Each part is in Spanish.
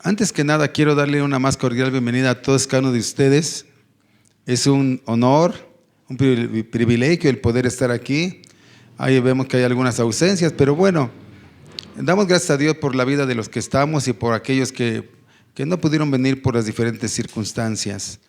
Antes que nada, quiero darle una más cordial bienvenida a todos cada uno de ustedes. Es un honor, un privilegio el poder estar aquí. Ahí vemos que hay algunas ausencias, pero bueno, damos gracias a Dios por la vida de los que estamos y por aquellos que no pudieron venir por las diferentes circunstancias.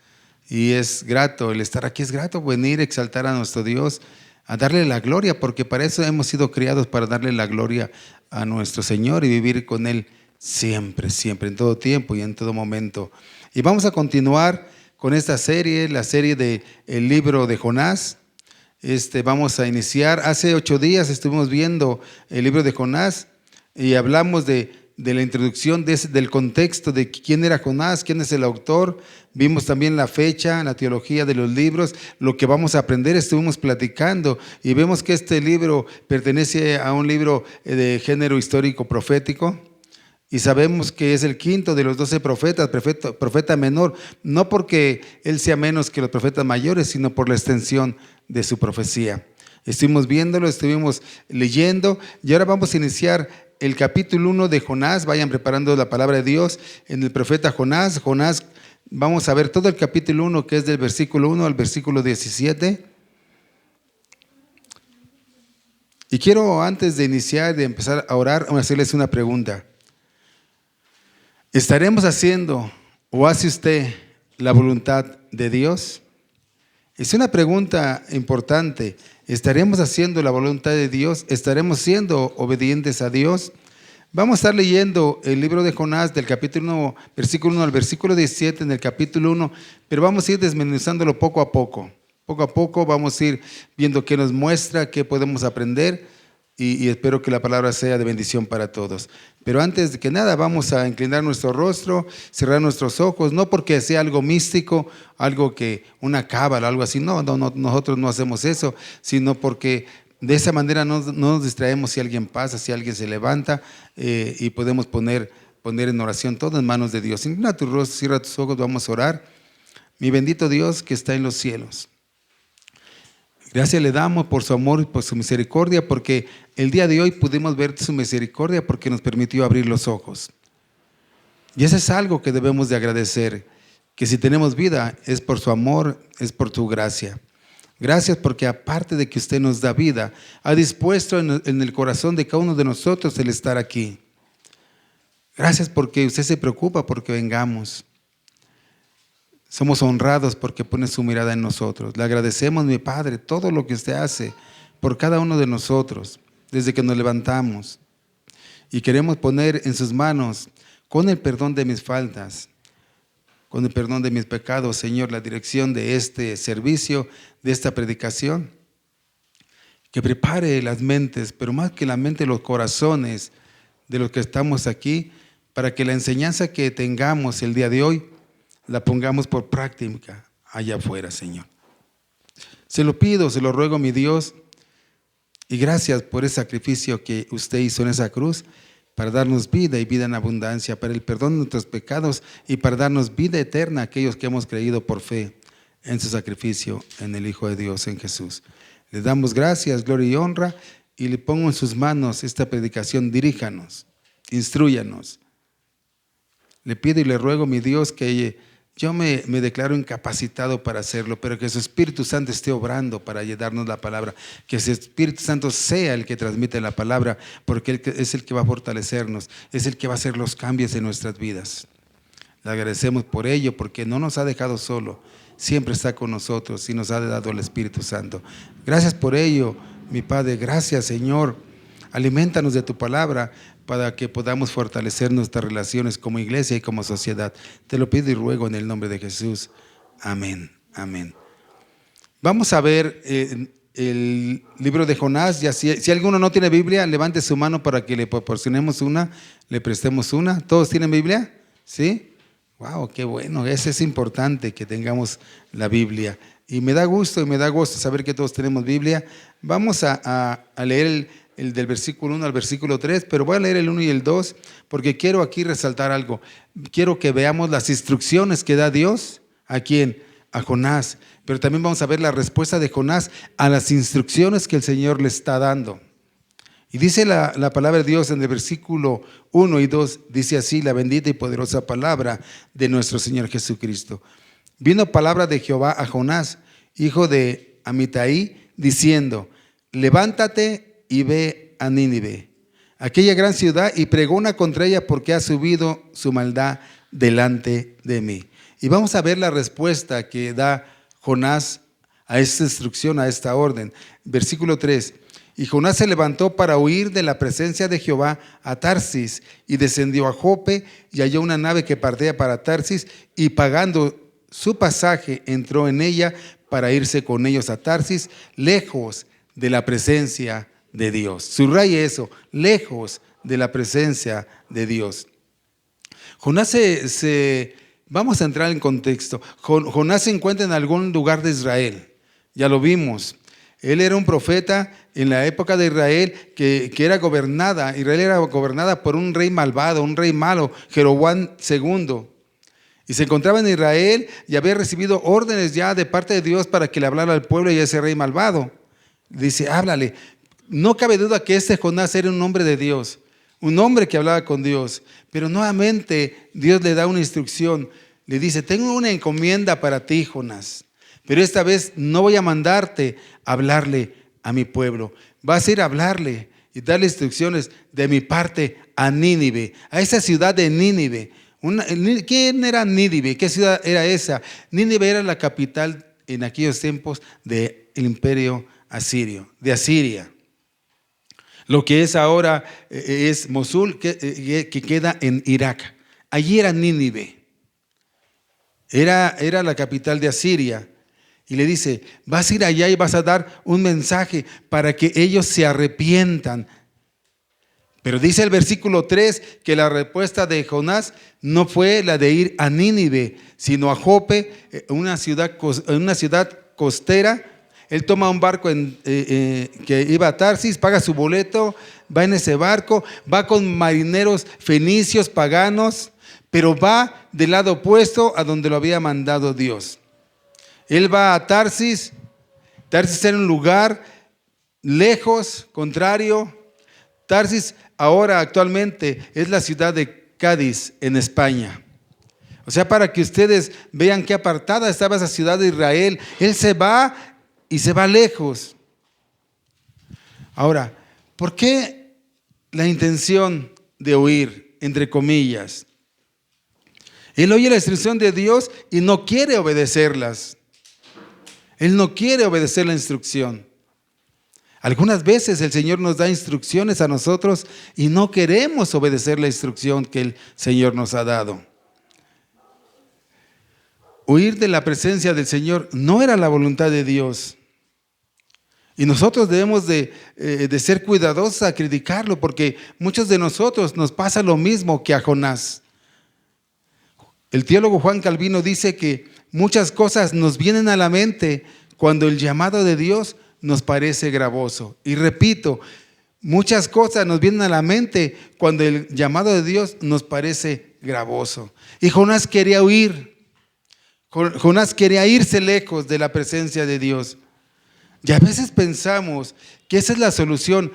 Y es grato, el estar aquí es grato, venir a exaltar a nuestro Dios, a darle la gloria, porque para eso hemos sido criados, para darle la gloria a nuestro Señor y vivir con Él siempre, siempre, en todo tiempo y en todo momento. Y vamos a continuar con esta serie, la serie del libro de Jonás. Vamos a iniciar. Hace 8 días estuvimos viendo el libro de Jonás y hablamos de la introducción, del contexto de quién era Jonás, quién es el autor. Vimos también la fecha, la teología de los libros, lo que vamos a aprender. Estuvimos platicando y vemos que este libro pertenece a un libro de género histórico profético. Y sabemos que es el quinto de los 12 profetas, profeta menor, no porque él sea menos que los profetas mayores, sino por la extensión de su profecía. Estuvimos viéndolo, estuvimos leyendo y ahora vamos a iniciar el capítulo 1 de Jonás. Vayan preparando la palabra de Dios en el profeta Jonás. Vamos a ver todo el capítulo 1, que es del versículo 1 al versículo 17. Y quiero, antes de iniciar, de empezar a orar, hacerles una pregunta. ¿Estaremos haciendo o hace usted la voluntad de Dios? Es una pregunta importante. ¿Estaremos haciendo la voluntad de Dios? ¿Estaremos siendo obedientes a Dios? Vamos a estar leyendo el libro de Jonás del capítulo 1, versículo 1 al versículo 17 en el capítulo 1, pero vamos a ir desmenuzándolo poco a poco. Poco a poco vamos a ir viendo qué nos muestra, qué podemos aprender. Y espero que la palabra sea de bendición para todos. Pero antes de que nada, vamos a inclinar nuestro rostro, cerrar nuestros ojos, no porque sea algo místico, algo que una cábala, algo así. No, nosotros no hacemos eso, sino porque de esa manera no nos distraemos si alguien pasa, si alguien se levanta, y podemos poner en oración todo en manos de Dios. Inclina tu rostro, cierra tus ojos, vamos a orar. Mi bendito Dios que está en los cielos, gracias le damos por su amor y por su misericordia, porque el día de hoy pudimos ver su misericordia porque nos permitió abrir los ojos. Y eso es algo que debemos de agradecer, que si tenemos vida es por su amor, es por tu gracia. Gracias porque aparte de que usted nos da vida, ha dispuesto en el corazón de cada uno de nosotros el estar aquí. Gracias porque usted se preocupa porque vengamos. Somos honrados porque pone su mirada en nosotros. Le agradecemos, mi Padre, todo lo que usted hace por cada uno de nosotros, desde que nos levantamos. Y queremos poner en sus manos, con el perdón de mis faltas, con el perdón de mis pecados, Señor, la dirección de este servicio, de esta predicación. Que prepare las mentes, pero más que la mente, los corazones de los que estamos aquí, para que la enseñanza que tengamos el día de hoy la pongamos por práctica allá afuera, Señor. Se lo pido, se lo ruego, mi Dios, y gracias por ese sacrificio que usted hizo en esa cruz para darnos vida y vida en abundancia, para el perdón de nuestros pecados y para darnos vida eterna a aquellos que hemos creído por fe en su sacrificio en el Hijo de Dios, en Jesús. Le damos gracias, gloria y honra, y le pongo en sus manos esta predicación. Diríjanos, instrúyanos. Le pido y le ruego, mi Dios, que yo me declaro incapacitado para hacerlo, pero que su Espíritu Santo esté obrando para darnos la palabra, que su Espíritu Santo sea el que transmite la palabra, porque Él es el que va a fortalecernos, es el que va a hacer los cambios en nuestras vidas. Le agradecemos por ello, porque no nos ha dejado solo, siempre está con nosotros y nos ha dado el Espíritu Santo. Gracias por ello, mi Padre, gracias, Señor. Aliméntanos de tu palabra para que podamos fortalecer nuestras relaciones como iglesia y como sociedad. Te lo pido y ruego en el nombre de Jesús. Amén, amén. Vamos a ver el libro de Jonás. Ya si alguno no tiene Biblia, levante su mano para que le proporcionemos una, le prestemos una. ¿Todos tienen Biblia? ¿Sí? Wow, qué bueno. Eso es importante, que tengamos la Biblia. Y me da gusto saber que todos tenemos Biblia. Vamos a leer el del versículo 1 al versículo 3, pero voy a leer el 1 y el 2 porque quiero aquí resaltar algo. Quiero que veamos las instrucciones que da Dios. ¿A quién? A Jonás. Pero también vamos a ver la respuesta de Jonás a las instrucciones que el Señor le está dando. Y dice la palabra de Dios en el versículo 1 y 2, dice así la bendita y poderosa palabra de nuestro Señor Jesucristo. Vino palabra de Jehová a Jonás, hijo de Amitai, diciendo: levántate y ve a Nínive, aquella gran ciudad, y pregona contra ella, porque ha subido su maldad delante de mí. Y vamos a ver la respuesta que da Jonás a esta instrucción, a esta orden. Versículo 3. Y Jonás se levantó para huir de la presencia de Jehová a Tarsis, y descendió a Jope, y halló una nave que partía para Tarsis, y pagando su pasaje entró en ella para irse con ellos a Tarsis, lejos de la presencia de Dios. Subraye eso, lejos de la presencia de Dios. Jonás vamos a entrar en contexto. Jonás se encuentra en algún lugar de Israel, ya lo vimos. Él era un profeta en la época de Israel que era gobernada. Israel era gobernada por un rey malvado, un rey malo, Jeroboam II. Y se encontraba en Israel y había recibido órdenes ya de parte de Dios para que le hablara al pueblo y a ese rey malvado. Dice: háblale. No cabe duda que este Jonás era un hombre de Dios, un hombre que hablaba con Dios. Pero nuevamente Dios le da una instrucción. Le dice: tengo una encomienda para ti, Jonás. Pero esta vez no voy a mandarte a hablarle a mi pueblo. Vas a ir a hablarle y darle instrucciones de mi parte a Nínive, a esa ciudad de Nínive. ¿Quién era Nínive? ¿Qué ciudad era esa? Nínive era la capital en aquellos tiempos del imperio asirio, de Asiria. Lo que es ahora es Mosul, que queda en Irak. Allí era Nínive. Era la capital de Asiria. Y le dice: vas a ir allá y vas a dar un mensaje para que ellos se arrepientan. Pero dice el versículo 3 que la respuesta de Jonás no fue la de ir a Nínive, sino a Jope, una ciudad costera. Él toma un barco que iba a Tarsis, paga su boleto, va en ese barco, va con marineros fenicios, paganos, pero va del lado opuesto a donde lo había mandado Dios. Él va a Tarsis. Tarsis era un lugar lejos, contrario. Tarsis ahora actualmente es la ciudad de Cádiz en España. O sea, para que ustedes vean qué apartada estaba esa ciudad de Israel. Él se va y se va lejos. Ahora, ¿por qué la intención de huir, entre comillas? Él oye la instrucción de Dios y no quiere obedecerlas. Él no quiere obedecer la instrucción. Algunas veces el Señor nos da instrucciones a nosotros y no queremos obedecer la instrucción que el Señor nos ha dado. Huir de la presencia del Señor no era la voluntad de Dios. Y nosotros debemos de ser cuidadosos a criticarlo, porque muchos de nosotros nos pasa lo mismo que a Jonás. El teólogo Juan Calvino dice que muchas cosas nos vienen a la mente cuando el llamado de Dios nos parece gravoso. Y repito, muchas cosas nos vienen a la mente cuando el llamado de Dios nos parece gravoso. Y Jonás quería huir. Jonás quería irse lejos de la presencia de Dios. Y a veces pensamos que esa es la solución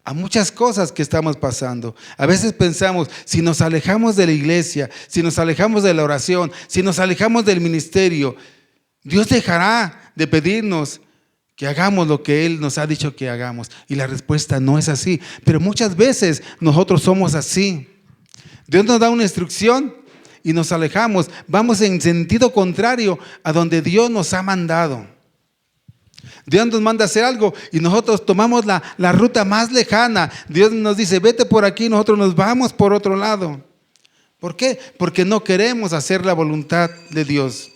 a muchas cosas que estamos pasando. A veces pensamos, si nos alejamos de la iglesia, si nos alejamos de la oración, si nos alejamos del ministerio, Dios dejará de pedirnos que hagamos lo que Él nos ha dicho que hagamos. Y la respuesta no es así. Pero muchas veces nosotros somos así. Dios nos da una instrucción y nos alejamos. Vamos en sentido contrario a donde Dios nos ha mandado. Dios nos manda a hacer algo y nosotros tomamos la ruta más lejana. Dios nos dice: vete por aquí, nosotros nos vamos por otro lado. ¿Por qué? Porque no queremos hacer la voluntad de Dios.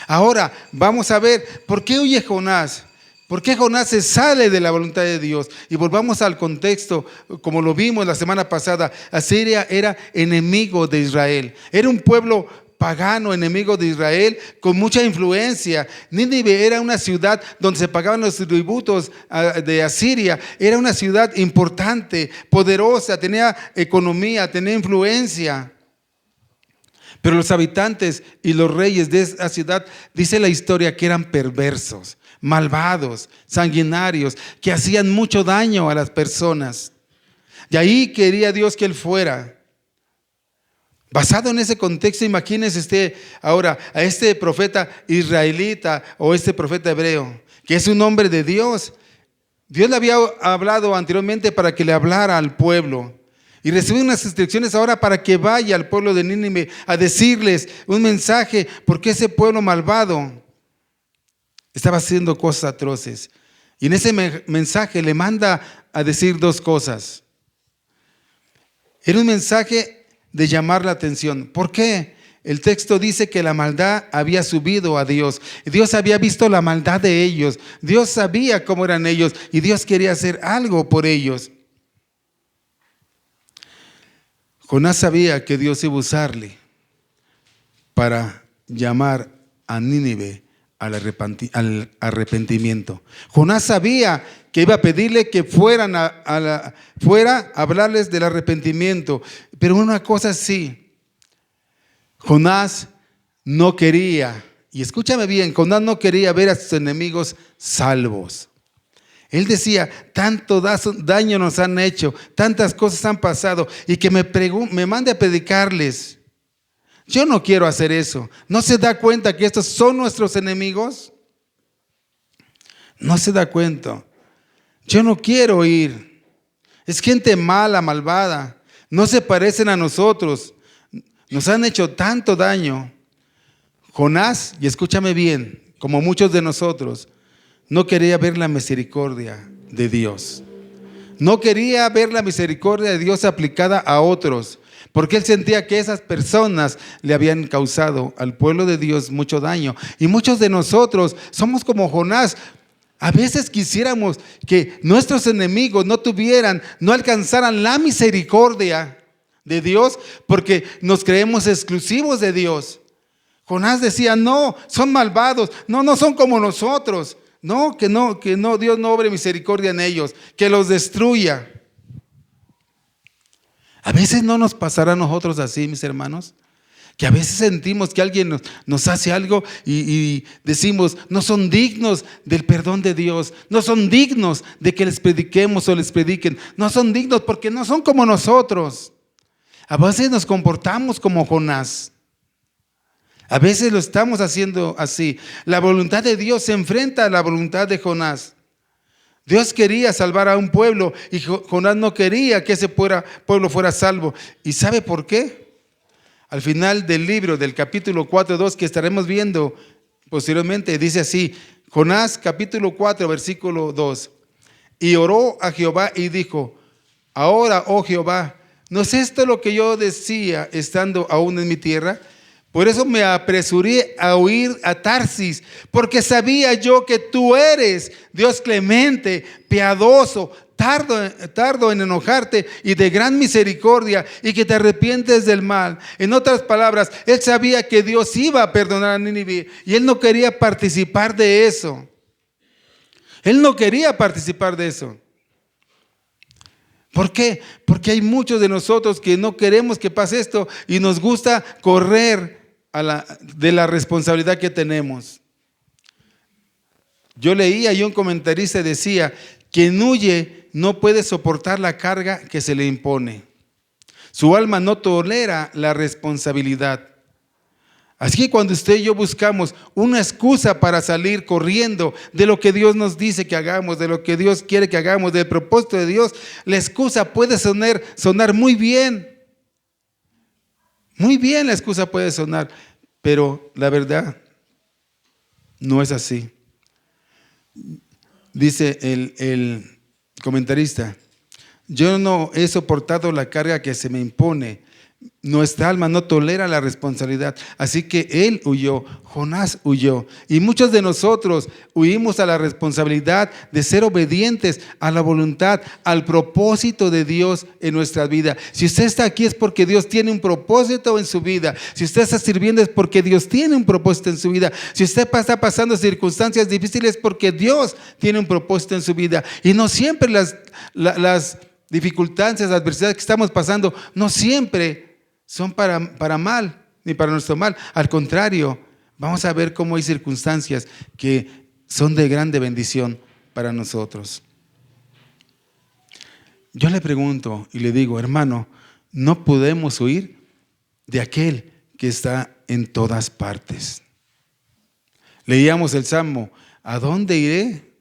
Ahora vamos a ver por qué huye Jonás. ¿Por qué Jonás se sale de la voluntad de Dios? Y volvamos al contexto, como lo vimos la semana pasada. Asiria era enemigo de Israel. Era un pueblo pagano, enemigo de Israel, con mucha influencia. Nínive era una ciudad donde se pagaban los tributos de Asiria. Era una ciudad importante, poderosa, tenía economía, tenía influencia. Pero los habitantes y los reyes de esa ciudad, dice la historia, que eran perversos. malvados, sanguinarios, que hacían mucho daño a las personas. Y ahí quería Dios que él fuera. Basado en ese contexto, imagínense ahora a este profeta israelita o este profeta hebreo, que es un hombre de Dios. Dios le había hablado anteriormente para que le hablara al pueblo. Y recibe unas instrucciones ahora para que vaya al pueblo de Nínive a decirles un mensaje, porque ese pueblo malvado estaba haciendo cosas atroces. Y en ese mensaje le manda a decir dos cosas. Era un mensaje de llamar la atención. ¿Por qué? El texto dice que la maldad había subido a Dios. Dios había visto la maldad de ellos. Dios sabía cómo eran ellos y Dios quería hacer algo por ellos. Jonás sabía que Dios iba a usarle para llamar a Nínive al arrepentimiento. Jonás sabía que iba a pedirle que fuera a hablarles del arrepentimiento. Pero una cosa sí, Jonás no quería, y escúchame bien, Jonás no quería ver a sus enemigos salvos. Él decía, tanto daño nos han hecho, tantas cosas han pasado, y que me mande a predicarles. Yo no quiero hacer eso. ¿No se da cuenta que estos son nuestros enemigos? No se da cuenta. Yo no quiero ir. Es gente mala, malvada. No se parecen a nosotros. Nos han hecho tanto daño. Jonás, y escúchame bien, como muchos de nosotros, no quería ver la misericordia de Dios. No quería ver la misericordia de Dios aplicada a otros, porque él sentía que esas personas le habían causado al pueblo de Dios mucho daño. Y muchos de nosotros somos como Jonás. A veces quisiéramos que nuestros enemigos no alcanzaran la misericordia de Dios, porque nos creemos exclusivos de Dios. Jonás decía, no, son malvados, no son como nosotros. No, Dios no obre misericordia en ellos, que los destruya. A veces no nos pasará a nosotros así, mis hermanos, que a veces sentimos que alguien nos hace algo y decimos, no son dignos del perdón de Dios, no son dignos de que les prediquemos o les prediquen, no son dignos porque no son como nosotros. A veces nos comportamos como Jonás. A veces lo estamos haciendo así. La voluntad de Dios se enfrenta a la voluntad de Jonás. Dios quería salvar a un pueblo y Jonás no quería que ese pueblo fuera salvo. ¿Y sabe por qué? Al final del libro, del capítulo 4:2, que estaremos viendo posteriormente, dice así, Jonás capítulo 4, versículo 2. Y oró a Jehová y dijo, ahora, oh Jehová, ¿no es esto lo que yo decía estando aún en mi tierra? Por eso me apresuré a huir a Tarsis, porque sabía yo que tú eres Dios clemente, piadoso, tardo en enojarte y de gran misericordia, y que te arrepientes del mal. En otras palabras, él sabía que Dios iba a perdonar a Nínive y él no quería participar de eso. Él no quería participar de eso. ¿Por qué? Porque hay muchos de nosotros que no queremos que pase esto y nos gusta correr de la responsabilidad que tenemos. Yo leía y un comentarista decía, quien huye no puede soportar la carga que se le impone. Su alma no tolera la responsabilidad. Así que cuando usted y yo buscamos una excusa para salir corriendo de lo que Dios nos dice que hagamos, de lo que Dios quiere que hagamos, del propósito de Dios, la excusa puede sonar muy bien. Muy bien la excusa puede sonar, pero la verdad no es así. Dice el comentarista, yo no he soportado la carga que se me impone. Nuestra alma no tolera la responsabilidad. Así que él huyó, Jonás huyó. Y muchos de nosotros huimos a la responsabilidad de ser obedientes a la voluntad, al propósito de Dios en nuestra vida. Si usted está aquí es porque Dios tiene un propósito en su vida. Si usted está sirviendo es porque Dios tiene un propósito en su vida. Si usted está pasando circunstancias difíciles es porque Dios tiene un propósito en su vida. Y no siempre las dificultades, las adversidades que estamos pasando, no siempre son para mal, ni para nuestro mal. Al contrario, vamos a ver cómo hay circunstancias que son de grande bendición para nosotros. Yo le pregunto y le digo, hermano, no podemos huir de aquel que está en todas partes. Leíamos el Salmo, ¿a dónde iré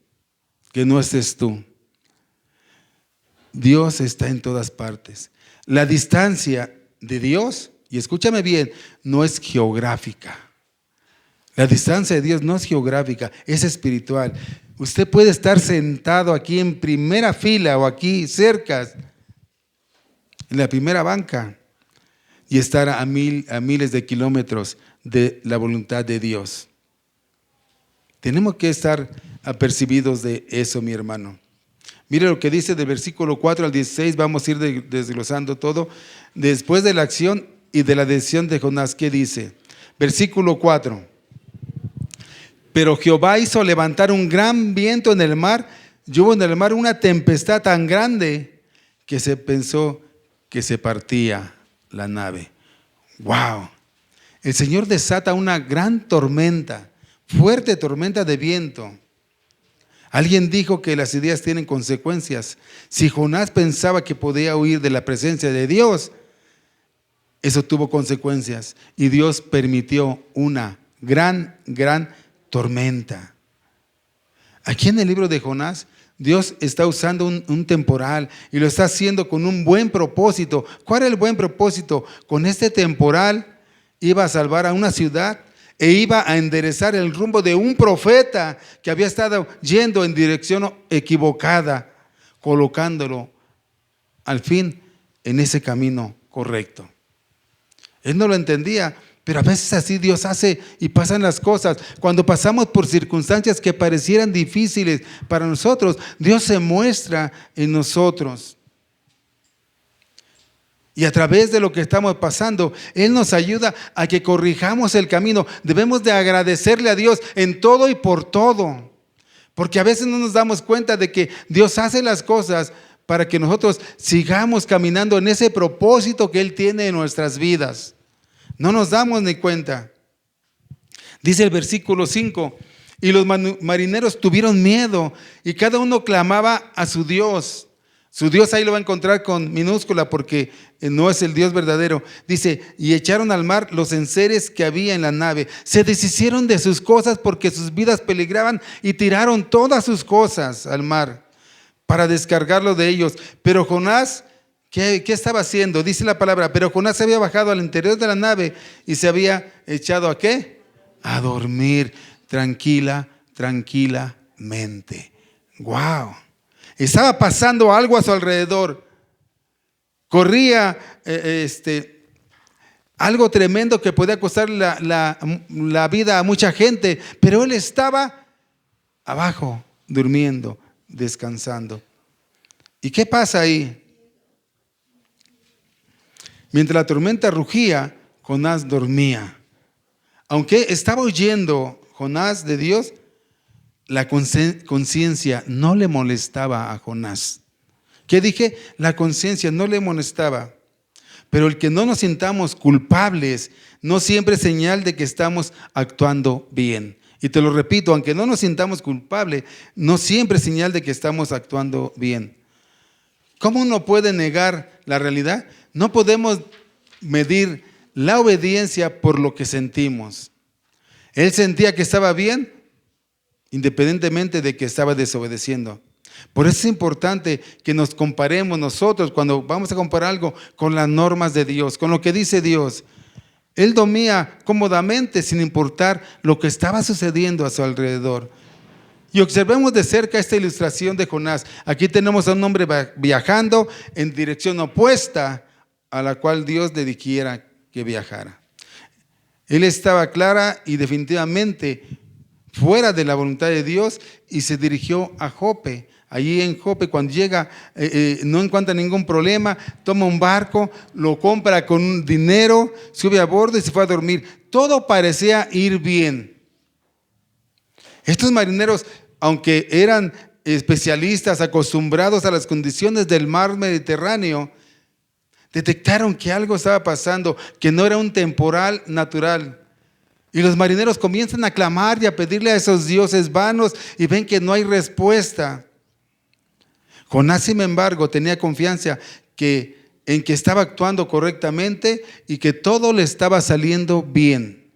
que no estés tú? Dios está en todas partes. La distancia de Dios, y escúchame bien, no es geográfica. La distancia de Dios no es geográfica, es espiritual. Usted puede estar sentado aquí en primera fila o aquí cerca, en la primera banca, y estar a miles de kilómetros de la voluntad de Dios. Tenemos que estar apercibidos de eso, mi hermano. Mire lo que dice del versículo 4 al 16, vamos a ir desglosando todo. Después de la acción y de la decisión de Jonás, ¿qué dice? Versículo 4. Pero Jehová hizo levantar un gran viento en el mar, y hubo en el mar una tempestad tan grande que se pensó que se partía la nave. ¡Wow! El Señor desata una gran tormenta, fuerte tormenta de viento. Alguien dijo que las ideas tienen consecuencias. Si Jonás pensaba que podía huir de la presencia de Dios, eso tuvo consecuencias. Y Dios permitió una gran tormenta. Aquí en el libro de Jonás, Dios está usando un temporal y lo está haciendo con un buen propósito. ¿Cuál era el buen propósito? Con este temporal iba a salvar a una ciudad e iba a enderezar el rumbo de un profeta que había estado yendo en dirección equivocada, colocándolo al fin en ese camino correcto. Él no lo entendía, pero a veces así Dios hace y pasan las cosas. Cuando pasamos por circunstancias que parecieran difíciles para nosotros, Dios se muestra en nosotros. Y a través de lo que estamos pasando, Él nos ayuda a que corrijamos el camino. Debemos de agradecerle a Dios en todo y por todo. Porque a veces no nos damos cuenta de que Dios hace las cosas para que nosotros sigamos caminando en ese propósito que Él tiene en nuestras vidas. No nos damos ni cuenta. Dice el versículo 5, y los marineros tuvieron miedo y cada uno clamaba a su Dios. Su Dios ahí lo va a encontrar con minúscula porque no es el Dios verdadero. Dice, y echaron al mar los enseres que había en la nave. Se deshicieron de sus cosas porque sus vidas peligraban y tiraron todas sus cosas al mar para descargarlo de ellos. Pero Jonás, ¿qué estaba haciendo? Dice la palabra, pero Jonás se había bajado al interior de la nave y se había echado ¿a qué? A dormir tranquilamente. ¡Wow! Estaba pasando algo a su alrededor. Corría algo tremendo que podía costar la vida a mucha gente, pero él estaba abajo, durmiendo, descansando. ¿Y qué pasa ahí? Mientras la tormenta rugía, Jonás dormía. Aunque estaba oyendo Jonás de Dios, la conciencia no le molestaba a Jonás. ¿Qué dije? La conciencia no le molestaba. Pero el que no nos sintamos culpables no siempre es señal de que estamos actuando bien. Y te lo repito, aunque no nos sintamos culpables, no siempre es señal de que estamos actuando bien. ¿Cómo uno puede negar la realidad? No podemos medir la obediencia por lo que sentimos. Él sentía que estaba bien, independientemente de que estaba desobedeciendo. Por eso es importante que nos comparemos nosotros cuando vamos a comparar algo con las normas de Dios, con lo que dice Dios. Él dormía cómodamente sin importar lo que estaba sucediendo a su alrededor. Y observemos de cerca esta ilustración de Jonás. Aquí tenemos a un hombre viajando en dirección opuesta a la cual Dios le dijera que viajara. Él estaba clara y definitivamente fuera de la voluntad de Dios y se dirigió a Jope. Allí en Jope, cuando llega, no encuentra ningún problema, toma un barco, lo compra con un dinero, sube a bordo y se fue a dormir. Todo parecía ir bien. Estos marineros, aunque eran especialistas acostumbrados a las condiciones del mar Mediterráneo, detectaron que algo estaba pasando, que no era un temporal natural. Y los marineros comienzan a clamar y a pedirle a esos dioses vanos y ven que no hay respuesta. Jonás, sin embargo, tenía confianza en que estaba actuando correctamente y que todo le estaba saliendo bien.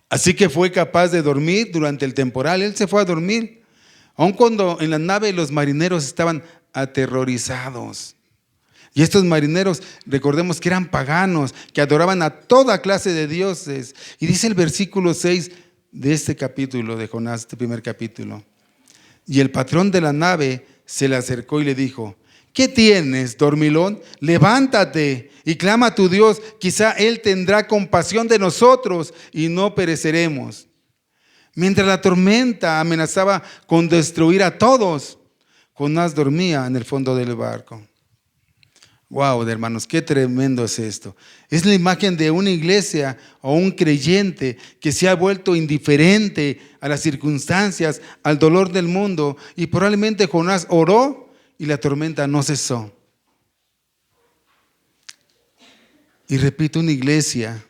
Así que fue capaz de dormir durante el temporal. Él se fue a dormir, aun cuando en la nave los marineros estaban aterrorizados. Y estos marineros, recordemos que eran paganos, que adoraban a toda clase de dioses. Y dice el versículo 6 de este capítulo de Jonás, este primer capítulo. Y el patrón de la nave se le acercó y le dijo: ¿qué tienes, dormilón? Levántate y clama a tu Dios. Quizá Él tendrá compasión de nosotros y no pereceremos. Mientras la tormenta amenazaba con destruir a todos, Jonás dormía en el fondo del barco. Wow, hermanos, qué tremendo es esto. Es la imagen de una iglesia o un creyente que se ha vuelto indiferente a las circunstancias, al dolor del mundo. Y probablemente Jonás oró y la tormenta no cesó. Y repito, una iglesia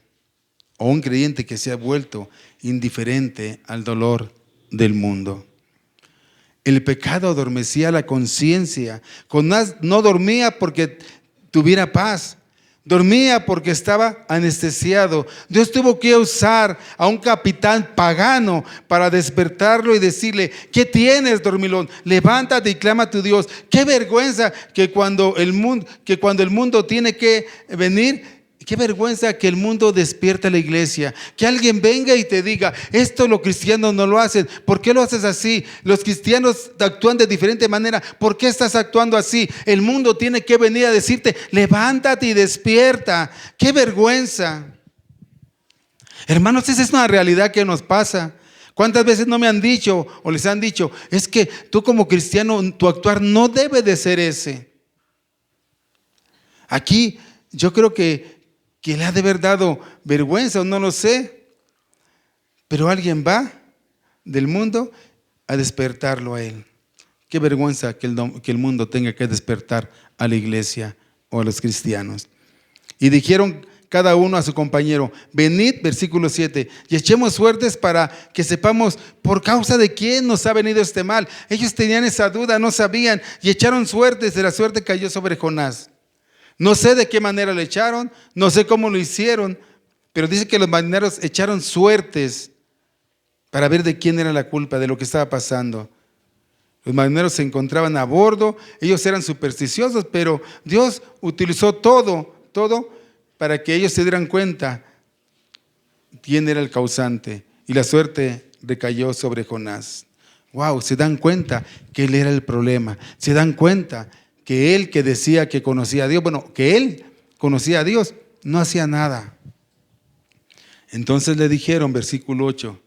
o un creyente que se ha vuelto indiferente al dolor del mundo. El pecado adormecía la conciencia. Jonás no dormía porque tuviera paz. Dormía porque estaba anestesiado. Dios tuvo que usar a un capitán pagano para despertarlo y decirle: ¿qué tienes, dormilón? Levántate y clama a tu Dios. Qué vergüenza que cuando el mundo tiene que venir, qué vergüenza que el mundo despierta a la iglesia. Que alguien venga y te diga: esto los cristianos no lo hacen. ¿Por qué lo haces así? Los cristianos actúan de diferente manera. ¿Por qué estás actuando así? El mundo tiene que venir a decirte: levántate y despierta. ¡Qué vergüenza! Hermanos, esa es una realidad que nos pasa. ¿Cuántas veces no me han dicho o les han dicho: es que tú como cristiano, tu actuar no debe de ser ese? Aquí yo creo que le ha de haber dado vergüenza, o no lo sé, pero alguien va del mundo a despertarlo a él. Qué vergüenza que el mundo tenga que despertar a la iglesia o a los cristianos. Y dijeron cada uno a su compañero: venid, versículo 7, y echemos suertes para que sepamos por causa de quién nos ha venido este mal. Ellos tenían esa duda, no sabían, y echaron suertes, y la suerte cayó sobre Jonás. No sé de qué manera lo echaron, no sé cómo lo hicieron, pero dice que los marineros echaron suertes para ver de quién era la culpa de lo que estaba pasando. Los marineros se encontraban a bordo, ellos eran supersticiosos, pero Dios utilizó todo para que ellos se dieran cuenta quién era el causante, y la suerte recayó sobre Jonás. Wow, se dan cuenta que él era el problema, se dan cuenta que él, que decía que conocía a Dios, que él conocía a Dios, no hacía nada. Entonces le dijeron, versículo 8,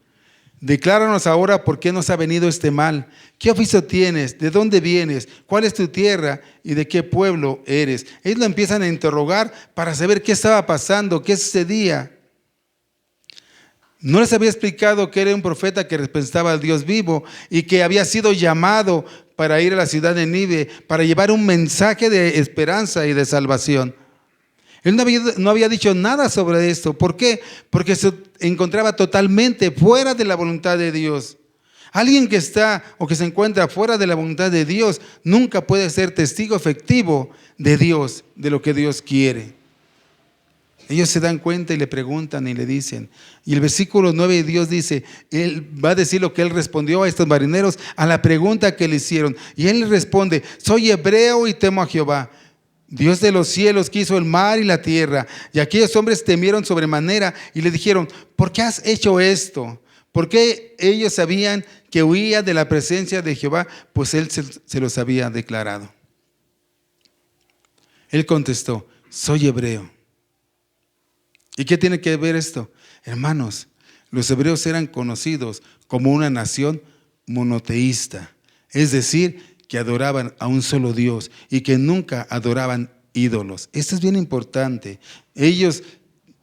decláranos ahora por qué nos ha venido este mal. ¿Qué oficio tienes? ¿De dónde vienes? ¿Cuál es tu tierra? ¿Y de qué pueblo eres? Ellos lo empiezan a interrogar para saber qué estaba pasando, qué sucedía. No les había explicado que era un profeta que representaba al Dios vivo y que había sido llamado para ir a la ciudad de Nínive, para llevar un mensaje de esperanza y de salvación. Él no había dicho nada sobre esto. ¿Por qué? Porque se encontraba totalmente fuera de la voluntad de Dios. Alguien que está o que se encuentra fuera de la voluntad de Dios nunca puede ser testigo efectivo de Dios, de lo que Dios quiere. Ellos se dan cuenta y le preguntan y le dicen. Y el versículo 9, Dios dice, Él va a decir lo que Él respondió a estos marineros a la pregunta que le hicieron. Y Él les responde: soy hebreo y temo a Jehová, Dios de los cielos, que hizo el mar y la tierra. Y aquellos hombres temieron sobremanera y le dijeron: ¿por qué has hecho esto? Porque ellos sabían que huía de la presencia de Jehová, pues Él se los había declarado. Él contestó: soy hebreo. ¿Y qué tiene que ver esto? Hermanos, los hebreos eran conocidos como una nación monoteísta, es decir, que adoraban a un solo Dios y que nunca adoraban ídolos. Esto es bien importante. Ellos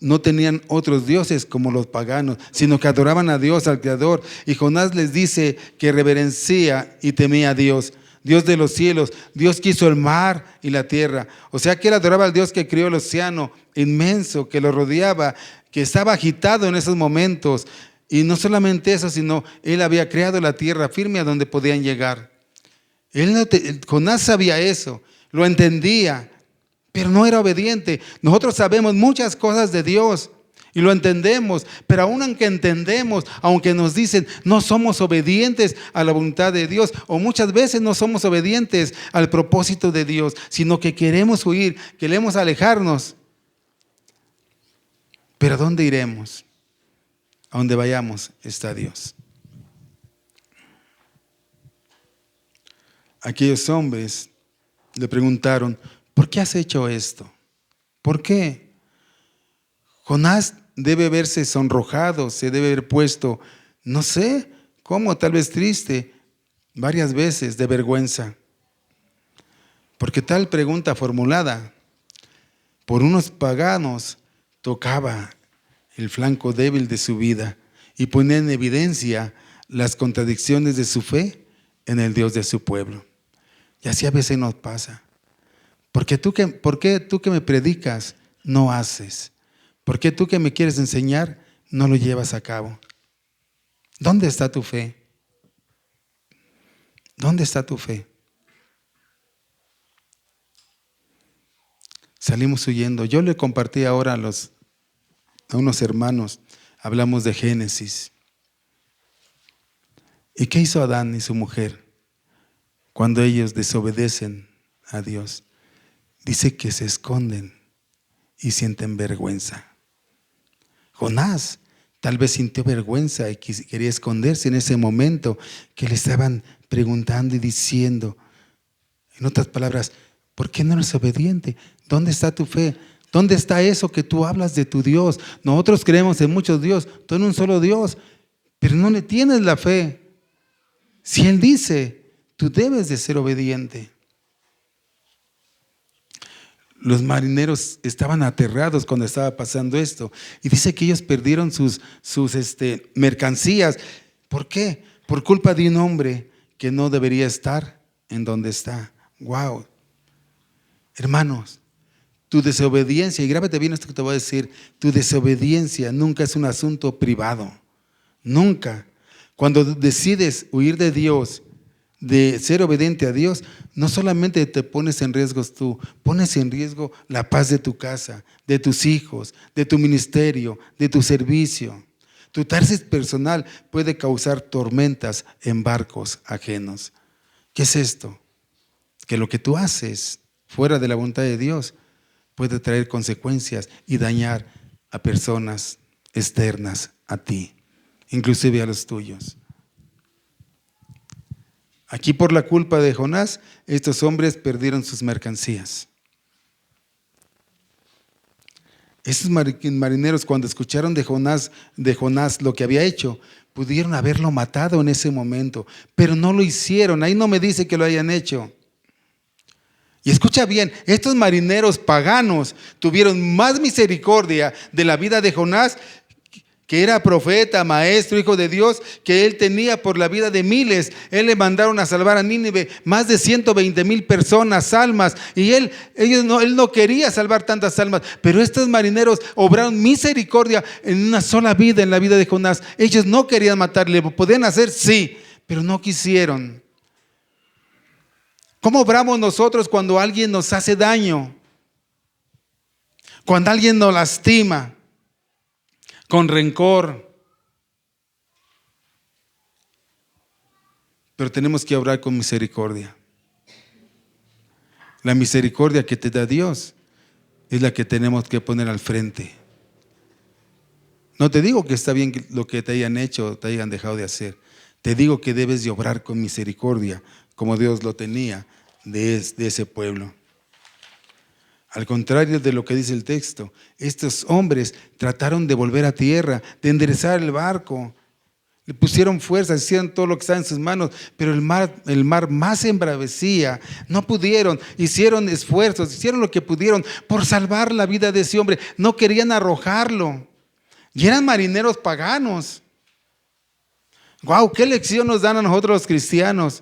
no tenían otros dioses como los paganos, sino que adoraban a Dios, al Creador. Y Jonás les dice que reverencia y temía a Dios, Dios de los cielos, Dios que hizo el mar y la tierra. O sea que él adoraba al Dios que crió el océano inmenso, que lo rodeaba, que estaba agitado en esos momentos. Y no solamente eso, sino él había creado la tierra firme a donde podían llegar. Jonás sabía eso, lo entendía, pero no era obediente. Nosotros sabemos muchas cosas de Dios y lo entendemos, pero aún aunque entendemos, aunque nos dicen no somos obedientes a la voluntad de Dios, o muchas veces no somos obedientes al propósito de Dios, sino que queremos huir, queremos alejarnos. Pero ¿a dónde iremos? A donde vayamos está Dios. Aquellos hombres le preguntaron: ¿por qué has hecho esto? ¿Por qué? Jonás debe verse sonrojado, se debe haber puesto, no sé cómo, tal vez triste, varias veces de vergüenza. Porque tal pregunta formulada por unos paganos tocaba el flanco débil de su vida y ponía en evidencia las contradicciones de su fe en el Dios de su pueblo. Y así a veces nos pasa. ¿Por qué tú que me predicas no haces? ¿Por qué tú que me quieres enseñar no lo llevas a cabo? ¿Dónde está tu fe? ¿Dónde está tu fe? Salimos huyendo. Yo le compartí ahora a unos hermanos, hablamos de Génesis. ¿Y qué hizo Adán y su mujer cuando ellos desobedecen a Dios? Dice que se esconden y sienten vergüenza. Jonás tal vez sintió vergüenza y quería esconderse en ese momento que le estaban preguntando y diciendo, en otras palabras, ¿por qué no eres obediente? ¿Dónde está tu fe? ¿Dónde está eso que tú hablas de tu Dios? Nosotros creemos en muchos dioses, tú en un solo Dios, pero no le tienes la fe. Si Él dice, tú debes de ser obediente. Los marineros estaban aterrados cuando estaba pasando esto. Y dice que ellos perdieron sus mercancías. ¿Por qué? Por culpa de un hombre que no debería estar en donde está. ¡Wow! Hermanos, tu desobediencia, y grábate bien esto que te voy a decir, tu desobediencia nunca es un asunto privado. Nunca. Cuando decides huir de Dios, de ser obediente a Dios, no solamente te pones en riesgo tú, pones en riesgo la paz de tu casa, de tus hijos, de tu ministerio, de tu servicio. Tu tarsis personal puede causar tormentas en barcos ajenos. ¿Qué es esto? Que lo que tú haces fuera de la voluntad de Dios puede traer consecuencias y dañar a personas externas a ti, inclusive a los tuyos. Aquí por la culpa de Jonás, estos hombres perdieron sus mercancías. Estos marineros, cuando escucharon de Jonás lo que había hecho, pudieron haberlo matado en ese momento, pero no lo hicieron. Ahí no me dice que lo hayan hecho. Y escucha bien, estos marineros paganos tuvieron más misericordia de la vida de Jonás, que era profeta, maestro, hijo de Dios, que él tenía por la vida de miles. Él le mandaron a salvar a Nínive más de 120,000 personas, almas, y él no quería salvar tantas almas, pero estos marineros obraron misericordia en una sola vida, en la vida de Jonás. Ellos no querían matarle, podían hacer, sí, pero no quisieron. ¿Cómo obramos nosotros cuando alguien nos hace daño? Cuando alguien nos lastima con rencor. Pero tenemos que obrar con misericordia. La misericordia que te da Dios es la que tenemos que poner al frente. No te digo que está bien lo que te hayan hecho o te hayan dejado de hacer. Te digo que debes de obrar con misericordia, como Dios lo tenía de ese pueblo. Al contrario de lo que dice el texto, estos hombres trataron de volver a tierra, de enderezar el barco. Le pusieron fuerzas, hicieron todo lo que estaba en sus manos, pero el mar más se embravecía. No pudieron, hicieron esfuerzos, hicieron lo que pudieron por salvar la vida de ese hombre. No querían arrojarlo. Y eran marineros paganos. ¡Wow! ¿Qué lección nos dan a nosotros los cristianos?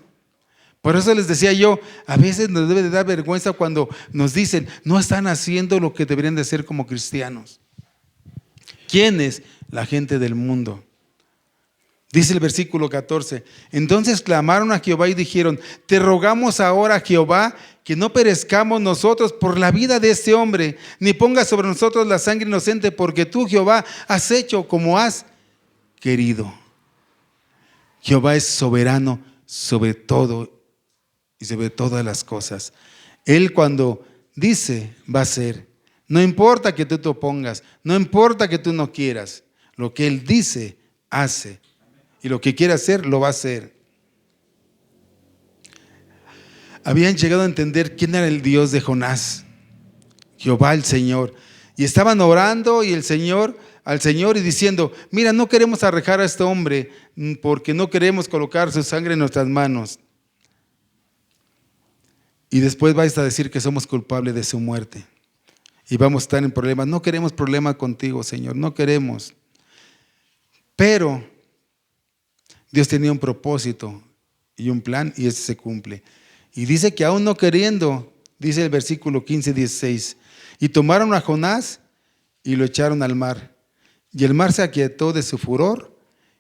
Por eso les decía yo, a veces nos debe de dar vergüenza cuando nos dicen, no están haciendo lo que deberían de hacer como cristianos. ¿Quiénes? La gente del mundo. Dice el versículo 14, entonces clamaron a Jehová y dijeron, te rogamos ahora, Jehová, que no perezcamos nosotros por la vida de este hombre, ni pongas sobre nosotros la sangre inocente, porque tú, Jehová, has hecho como has querido. Jehová es soberano sobre todo y sobre todas las cosas. Él cuando dice, va a ser. No importa que tú te opongas, no importa que tú no quieras. Lo que Él dice, hace. Y lo que quiere hacer, lo va a hacer. Habían llegado a entender quién era el Dios de Jonás. Jehová el Señor. Y estaban orando y al Señor y diciendo, mira, no queremos arrojar a este hombre porque no queremos colocar su sangre en nuestras manos. Y después vais a decir que somos culpables de su muerte. Y vamos a estar en problemas. No queremos problema contigo, Señor, no queremos. Pero Dios tenía un propósito y un plan y ese se cumple. Y dice que aún no queriendo, dice el versículo 15-16, y tomaron a Jonás y lo echaron al mar. Y el mar se aquietó de su furor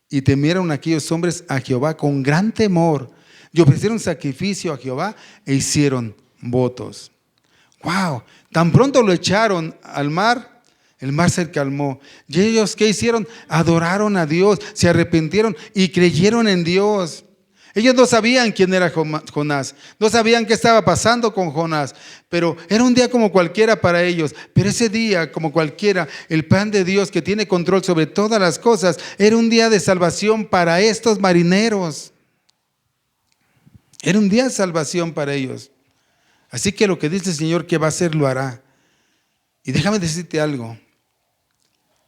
y temieron aquellos hombres a Jehová con gran temor. Y ofrecieron sacrificio a Jehová e hicieron votos. ¡Wow! Tan pronto lo echaron al mar, el mar se calmó. ¿Y ellos qué hicieron? Adoraron a Dios, se arrepintieron y creyeron en Dios. Ellos no sabían quién era Jonás, no sabían qué estaba pasando con Jonás, pero era un día como cualquiera para ellos. Pero ese día, como cualquiera, el plan de Dios que tiene control sobre todas las cosas, era un día de salvación para estos marineros. Era un día de salvación para ellos. Así que lo que dice el Señor que va a hacer, lo hará. Y déjame decirte algo.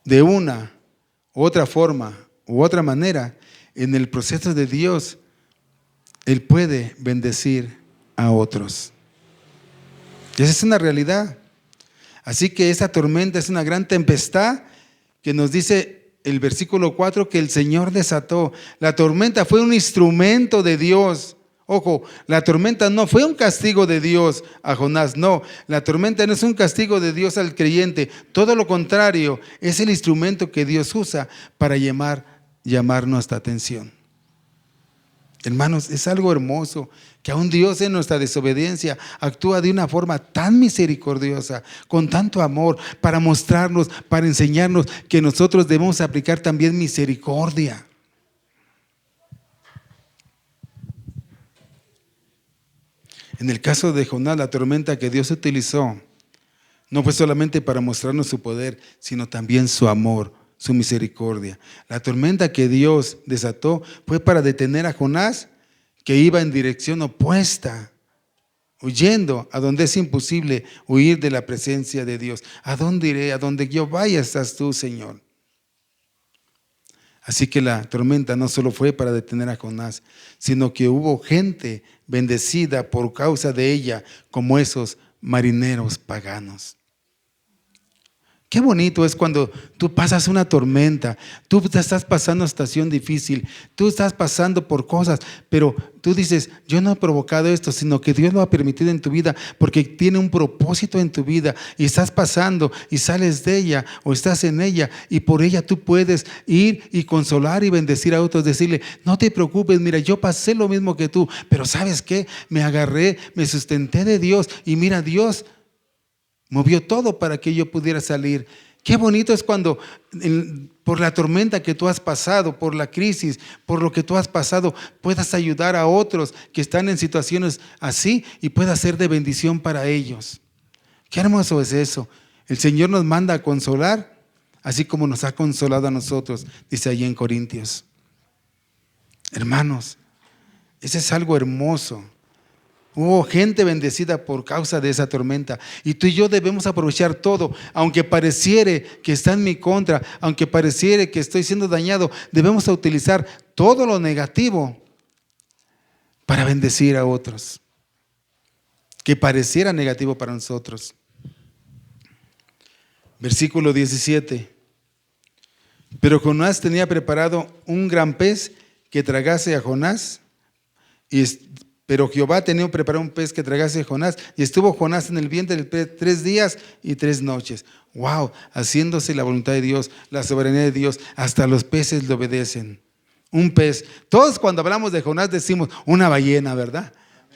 De una u otra forma u otra manera, en el proceso de Dios, Él puede bendecir a otros. Y esa es una realidad. Así que esa tormenta es una gran tempestad que nos dice el versículo 4 que el Señor desató. La tormenta fue un instrumento de Dios. Ojo, la tormenta no fue un castigo de Dios a Jonás, no. La tormenta no es un castigo de Dios al creyente. Todo lo contrario, es el instrumento que Dios usa para llamar nuestra atención. Hermanos, es algo hermoso que aún Dios en nuestra desobediencia actúa de una forma tan misericordiosa, con tanto amor, para mostrarnos, para enseñarnos que nosotros debemos aplicar también misericordia. En el caso de Jonás, la tormenta que Dios utilizó no fue solamente para mostrarnos su poder, sino también su amor, su misericordia. La tormenta que Dios desató fue para detener a Jonás, que iba en dirección opuesta, huyendo a donde es imposible huir de la presencia de Dios. ¿A dónde iré? A donde yo vaya estás tú, Señor. Así que la tormenta no solo fue para detener a Jonás, sino que hubo gente bendecida por causa de ella, como esos marineros paganos. Qué bonito es cuando tú pasas una tormenta, tú te estás pasando una situación difícil, tú estás pasando por cosas, pero tú dices, yo no he provocado esto, sino que Dios lo ha permitido en tu vida porque tiene un propósito en tu vida y estás pasando y sales de ella o estás en ella y por ella tú puedes ir y consolar y bendecir a otros, decirle, no te preocupes, mira, yo pasé lo mismo que tú, pero ¿sabes qué? Me agarré, me sustenté de Dios y mira, Dios movió todo para que yo pudiera salir. Qué bonito es cuando por la tormenta que tú has pasado, por la crisis, por lo que tú has pasado, puedas ayudar a otros que están en situaciones así y puedas ser de bendición para ellos. Qué hermoso es eso. El Señor nos manda a consolar, así como nos ha consolado a nosotros, dice allí en Corintios. Hermanos, ese es algo hermoso. Hubo gente bendecida por causa de esa tormenta y tú y yo debemos aprovechar todo, aunque pareciere que está en mi contra, aunque pareciere que estoy siendo dañado, debemos utilizar todo lo negativo para bendecir a otros, que pareciera negativo para nosotros. Versículo 17. Pero Jonás tenía preparado un gran pez que tragase a Jonás y Pero Jehová tenía preparado un pez que tragase a Jonás, y estuvo Jonás en el vientre del pez 3 días y 3 noches. Wow, haciéndose la voluntad de Dios, la soberanía de Dios, hasta los peces le obedecen. Un pez. Todos cuando hablamos de Jonás decimos una ballena, ¿verdad?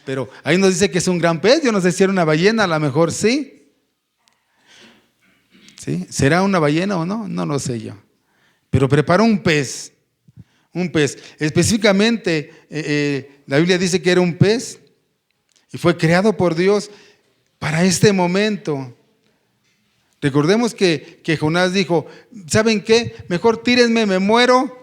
Pero ahí nos dice que es un gran pez. Yo no sé si era una ballena, a lo mejor sí. ¿Sí? ¿Será una ballena o no? No lo sé yo. Pero preparó un pez. Un pez. Específicamente, la Biblia dice que era un pez y fue creado por Dios para este momento. Recordemos que Jonás dijo, ¿saben qué? Mejor tírenme, me muero,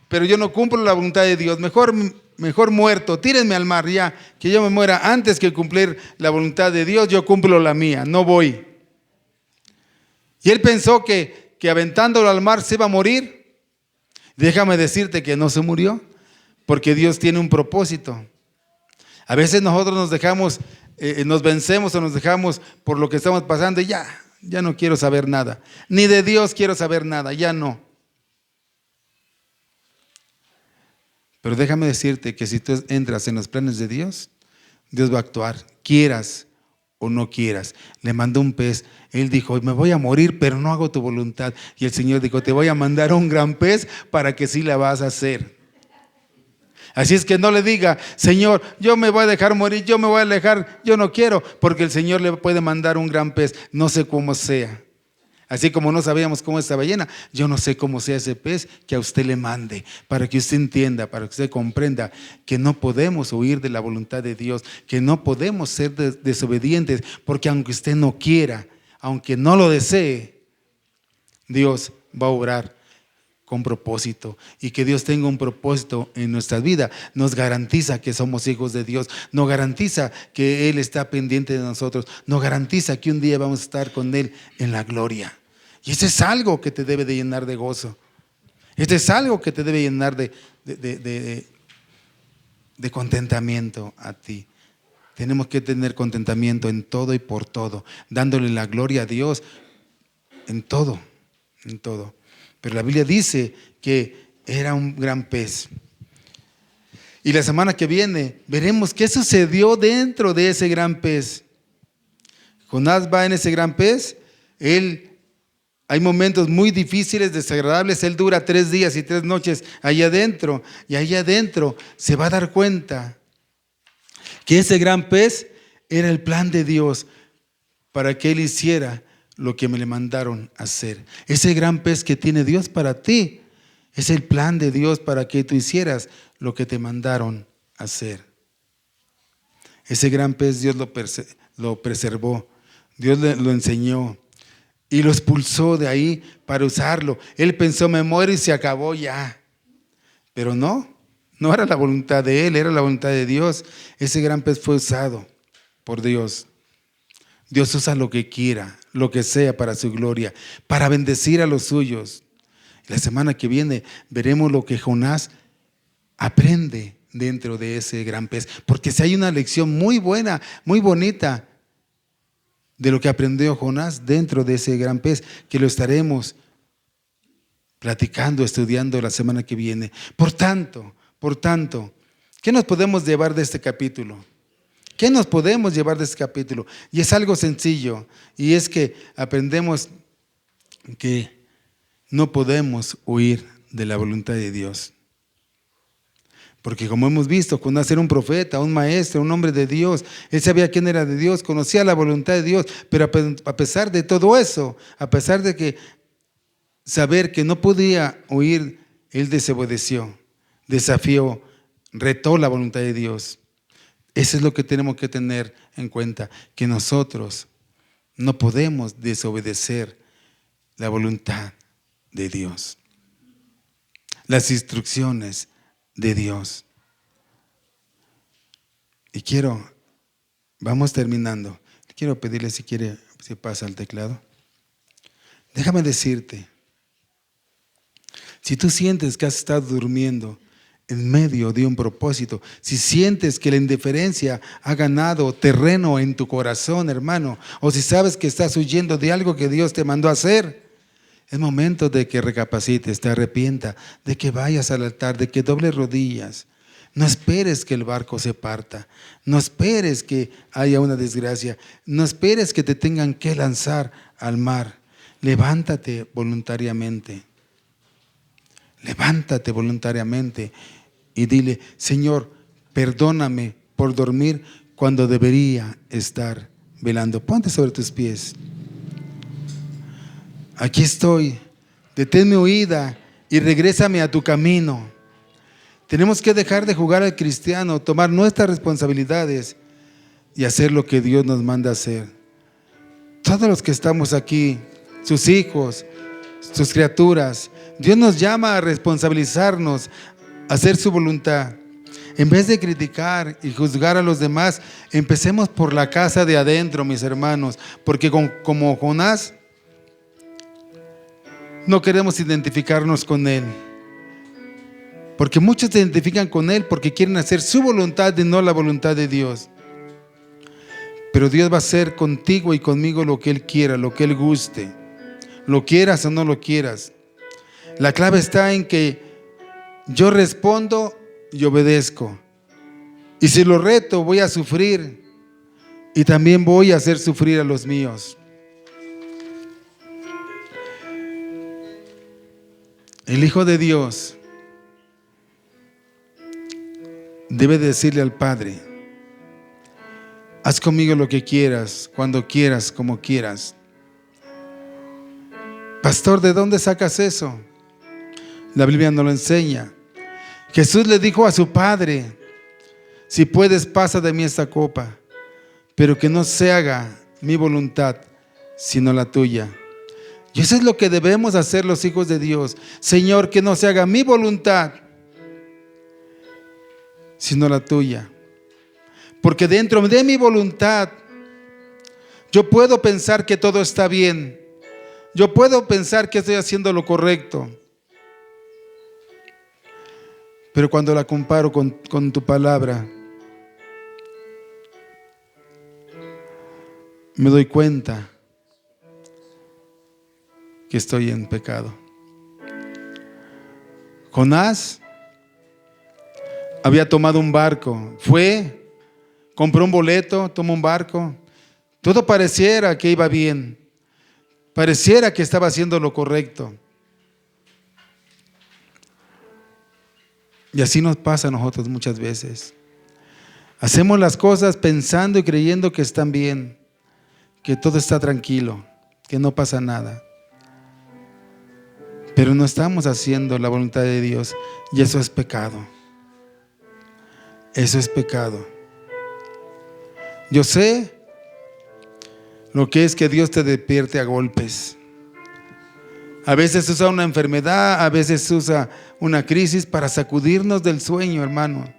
pero yo no cumplo la voluntad de Dios. Mejor muerto, tírenme al mar ya, que yo me muera antes que cumplir la voluntad de Dios. Yo cumplo la mía, no voy. Y él pensó que aventándolo al mar se iba a morir. Déjame decirte que no se murió, porque Dios tiene un propósito. A veces nosotros nos dejamos, nos vencemos o nos dejamos por lo que estamos pasando y ya no quiero saber nada. Ni de Dios quiero saber nada, ya no. Pero déjame decirte que si tú entras en los planes de Dios, Dios va a actuar, quieras o no quieras. Le mandó un pez. Él dijo, me voy a morir, pero no hago tu voluntad. Y el Señor dijo, te voy a mandar un gran pez para que sí la vas a hacer. Así es que no le diga, Señor, yo me voy a dejar morir, yo me voy a alejar, yo no quiero, porque el Señor le puede mandar un gran pez, no sé cómo sea. Así como no sabíamos cómo es esta ballena, yo no sé cómo sea ese pez que a usted le mande, para que usted entienda, para que usted comprenda que no podemos huir de la voluntad de Dios, que no podemos ser desobedientes, porque aunque usted no quiera, aunque no lo desee, Dios va a obrar con propósito. Y que Dios tenga un propósito en nuestra vida nos garantiza que somos hijos de Dios, nos garantiza que Él está pendiente de nosotros, nos garantiza que un día vamos a estar con Él en la gloria. Y eso es algo que te debe de llenar de gozo. Esto es algo que te debe llenar de contentamiento a ti. Tenemos que tener contentamiento en todo y por todo, dándole la gloria a Dios en todo, en todo. Pero la Biblia dice que era un gran pez. Y la semana que viene veremos qué sucedió dentro de ese gran pez. Jonás va en ese gran pez. Hay momentos muy difíciles, desagradables. Él dura 3 días y 3 noches allá adentro. Y allá adentro se va a dar cuenta que ese gran pez era el plan de Dios para que él hiciera lo que me le mandaron hacer. Ese gran pez que tiene Dios para ti es el plan de Dios para que tú hicieras lo que te mandaron hacer. Ese gran pez Dios lo preservó, Dios lo enseñó y lo expulsó de ahí para usarlo. Él pensó, me muero y se acabó ya. Pero no era la voluntad de él, era la voluntad de Dios. Ese gran pez fue usado por Dios. Dios usa lo que quiera, lo que sea para su gloria, para bendecir a los suyos. La semana que viene veremos lo que Jonás aprende dentro de ese gran pez, porque si hay una lección muy buena, muy bonita de lo que aprendió Jonás dentro de ese gran pez, que lo estaremos platicando, estudiando la semana que viene. Por tanto, ¿qué nos podemos llevar de este capítulo? ¿Qué nos podemos llevar de este capítulo? Y es algo sencillo, y es que aprendemos que no podemos huir de la voluntad de Dios. Porque como hemos visto, Jonás era un profeta, un maestro, un hombre de Dios. Él sabía quién era de Dios, conocía la voluntad de Dios, pero a pesar de todo eso, a pesar de que saber que no podía huir, él desobedeció, desafió, retó la voluntad de Dios. Eso es lo que tenemos que tener en cuenta, que nosotros no podemos desobedecer la voluntad de Dios, las instrucciones de Dios. Y vamos terminando. Quiero pedirle si pasa al teclado. Déjame decirte, si tú sientes que has estado durmiendo en medio de un propósito, si sientes que la indiferencia ha ganado terreno en tu corazón, hermano, o si sabes que estás huyendo de algo que Dios te mandó a hacer, es momento de que recapacites, te arrepientas, de que vayas al altar, de que dobles rodillas. No esperes que el barco se parta. No esperes que haya una desgracia. No esperes que te tengan que lanzar al mar. Levántate voluntariamente. Levántate voluntariamente y dile: Señor, perdóname por dormir cuando debería estar velando. Ponte sobre tus pies. Aquí estoy. Deténme oída y regrésame a tu camino. Tenemos que dejar de jugar al cristiano, tomar nuestras responsabilidades y hacer lo que Dios nos manda hacer. Todos los que estamos aquí, sus hijos, sus criaturas, Dios nos llama a responsabilizarnos, a hacer su voluntad. En vez de criticar y juzgar a los demás, empecemos por la casa de adentro, mis hermanos, porque como Jonás, no queremos identificarnos con él. Porque muchos se identifican con él porque quieren hacer su voluntad y no la voluntad de Dios. Pero Dios va a hacer contigo y conmigo lo que Él quiera, lo que Él guste. Lo quieras o no lo quieras. La clave está en que yo respondo y obedezco. Y si lo reto, voy a sufrir. Y también voy a hacer sufrir a los míos. El Hijo de Dios debe decirle al Padre: haz conmigo lo que quieras, cuando quieras, como quieras. Pastor, ¿de dónde sacas eso? La Biblia no lo enseña. Jesús le dijo a su Padre: si puedes, pasa de mí esta copa, pero que no se haga mi voluntad, sino la tuya. Y eso es lo que debemos hacer los hijos de Dios. Señor, que no se haga mi voluntad, sino la tuya. Porque dentro de mi voluntad yo puedo pensar que todo está bien. Yo puedo pensar que estoy haciendo lo correcto. Pero cuando la comparo con tu palabra, me doy cuenta que estoy en pecado. Jonás había tomado un barco, fue, compró un boleto, tomó un barco. Todo pareciera que iba bien, pareciera que estaba haciendo lo correcto. Y así nos pasa a nosotros muchas veces. Hacemos las cosas pensando y creyendo que están bien, que todo está tranquilo, que no pasa nada. Pero no estamos haciendo la voluntad de Dios, y eso es pecado. Eso es pecado. Yo sé lo que es que Dios te despierte a golpes. A veces usa una enfermedad, a veces usa una crisis para sacudirnos del sueño, hermano.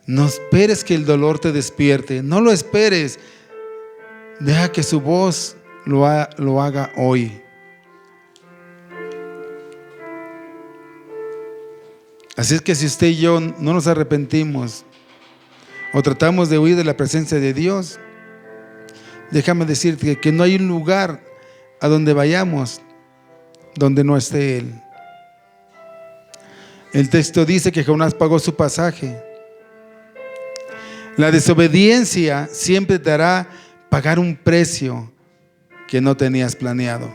No esperes que el dolor te despierte, no lo esperes. Deja que su voz lo haga hoy. Así es que si usted y yo no nos arrepentimos o tratamos de huir de la presencia de Dios, déjame decirte que no hay un lugar a donde vayamos donde no esté Él. El texto dice que Jonás pagó su pasaje. La desobediencia siempre te hará pagar un precio que no tenías planeado.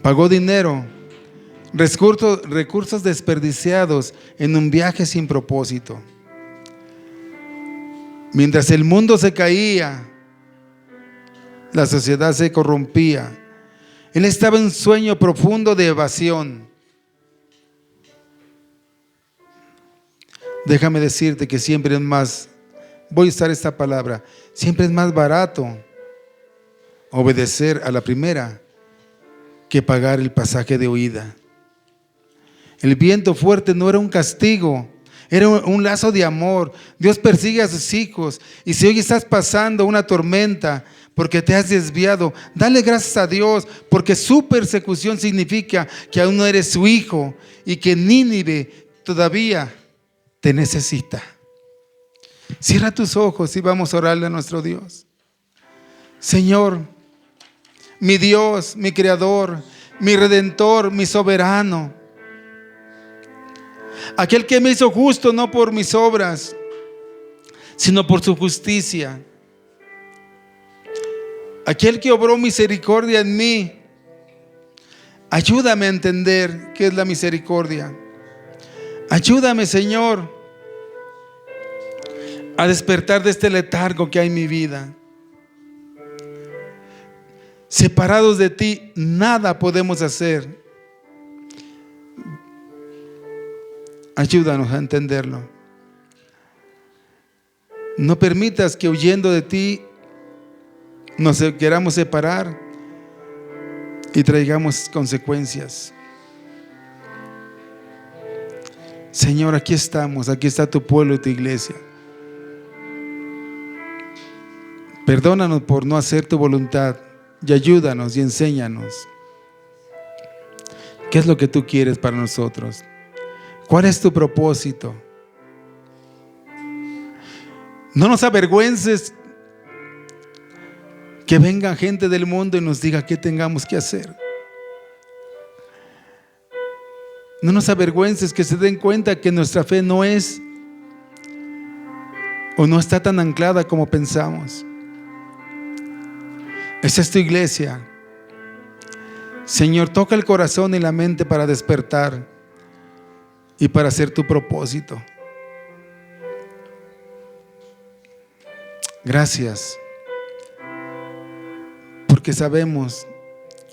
Pagó dinero, recursos desperdiciados en un viaje sin propósito. Mientras el mundo se caía, la sociedad se corrompía, él estaba en un sueño profundo de evasión. Déjame decirte que siempre es más, voy a usar esta palabra, siempre es más barato obedecer a la primera que pagar el pasaje de huida. El viento fuerte no era un castigo, era un lazo de amor. Dios persigue a sus hijos, y si hoy estás pasando una tormenta porque te has desviado, dale gracias a Dios, porque su persecución significa que aún no eres su hijo y que Nínive todavía te necesita. Cierra tus ojos y vamos a orarle a nuestro Dios. Señor, mi Dios, mi Creador, mi Redentor, mi Soberano, Aquel que me hizo justo no por mis obras, sino por su justicia. Aquel que obró misericordia en mí. Ayúdame a entender qué es la misericordia. Ayúdame, Señor, a despertar de este letargo que hay en mi vida. Separados de ti, nada podemos hacer. Ayúdanos a entenderlo. No permitas que huyendo de ti nos queramos separar y traigamos consecuencias. Señor, aquí estamos, aquí está tu pueblo y tu iglesia. Perdónanos por no hacer tu voluntad y ayúdanos y enséñanos. ¿Qué es lo que tú quieres para nosotros? ¿Cuál es tu propósito? No nos avergüences que venga gente del mundo y nos diga qué tengamos que hacer. No nos avergüences, que se den cuenta que nuestra fe no es o no está tan anclada como pensamos. Esa es tu iglesia. Señor, toca el corazón y la mente para despertar y para hacer tu propósito. Gracias, porque sabemos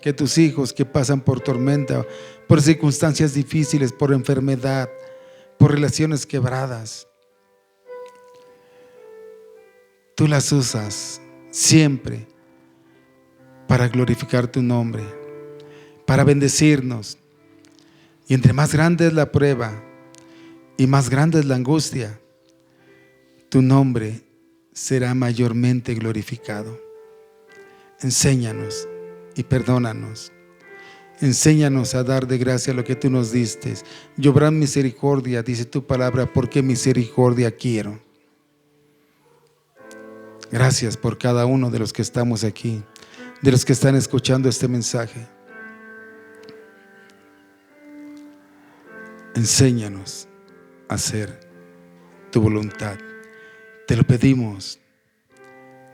que tus hijos que pasan por tormenta, por circunstancias difíciles, por enfermedad, por relaciones quebradas, tú las usas siempre para glorificar tu nombre, para bendecirnos. Y entre más grande es la prueba y más grande es la angustia, tu nombre será mayormente glorificado. Enséñanos y perdónanos. Enséñanos a dar de gracia lo que tú nos diste. Y obrar misericordia, dice tu palabra, porque misericordia quiero. Gracias por cada uno de los que estamos aquí, de los que están escuchando este mensaje. Enséñanos a hacer tu voluntad. Te lo pedimos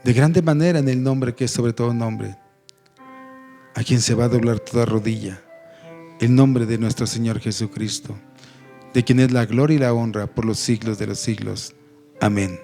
de grande manera en el nombre que es sobre todo nombre, a quien se va a doblar toda rodilla, el nombre de nuestro Señor Jesucristo, de quien es la gloria y la honra por los siglos de los siglos. Amén.